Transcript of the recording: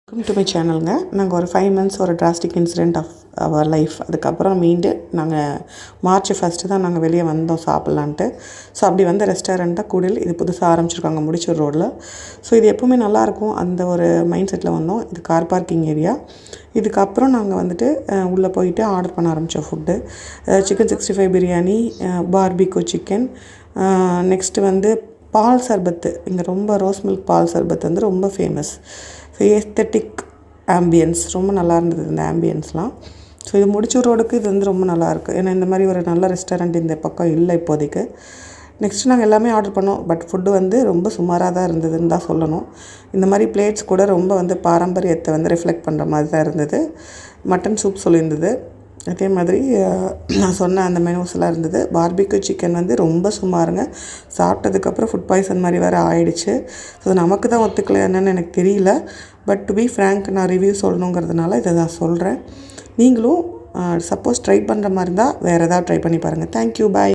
Welcome to my சேனலுங்க. நாங்கள் ஒரு 5 months ஒரு drastic incident of our life. அதுக்கப்புறம் மீண்டு நாங்கள் மார்ச் 1 தான் நாங்கள் வெளியே வந்தோம் சாப்பிட்லான்ட்டு. ஸோ அப்படி வந்த ரெஸ்டாரண்ட் தான் குடில். இது புதுசாக ஆரம்பிச்சிருக்காங்க முடிச்சூர் ரோடில். ஸோ இது எப்போவுமே நல்லாயிருக்கும் அந்த ஒரு மைண்ட் செட்டில் வந்தோம். இது கார் பார்க்கிங் ஏரியா. இதுக்கப்புறம் நாங்கள் வந்துட்டு உள்ளே போயிட்டு ஆர்டர் பண்ண ஆரம்பித்தோம் food. Chicken 65 biryani, barbecue chicken, next வந்து பால் சர்பத்து. இங்கே ரொம்ப ரோஸ் மில்க் பால் சர்பத்து வந்து ரொம்ப ஃபேமஸ். ஸோ ஏஸ்தட்டிக் ஆம்பியன்ஸ் ரொம்ப நல்லா இருந்தது இந்த ஆம்பியன்ஸ்லாம். ஸோ இது முடிச்சூர் ரோடுக்கு இது வந்து ரொம்ப நல்லாயிருக்கு. ஏன்னா இந்த மாதிரி ஒரு நல்ல ரெஸ்டாரண்ட் இந்த பக்கம் இல்லை இப்போதைக்கு. நெக்ஸ்ட்டு நாங்கள் எல்லாமே ஆர்டர் பண்ணோம். பட் ஃபுட்டு வந்து ரொம்ப சுமாராக தான் இருந்ததுன்னு தான் சொல்லணும். இந்த மாதிரி பிளேட்ஸ் கூட ரொம்ப வந்து பாரம்பரியத்தை வந்து ரிஃப்ளெக்ட் பண்ணுற மாதிரி தான் இருந்தது. மட்டன் சூப் சொல்லியிருந்தது. அதே மாதிரி நான் சொன்ன அந்த மெனூஸ்லாம் இருந்தது. பார்பிக்யூ சிக்கன் வந்து ரொம்ப சுமாருங்க. சாப்பிட்டதுக்கப்புறம் ஃபுட் பாய்சன் மாதிரி வேறு ஆயிடுச்சு. ஸோ நமக்கு தான் ஒத்துக்கல என்னென்னு எனக்கு தெரியல. பட் டு பி ஃப்ரேங்க் நான் ரிவ்யூ சொல்லணுங்கிறதுனால இதை நான் சொல்கிறேன். நீங்களும் சப்போஸ் ட்ரை பண்ணுற மாதிரி இருந்தால் வேறு ஏதாவது ட்ரை பண்ணி பாருங்கள். தேங்க்யூ, பாய்.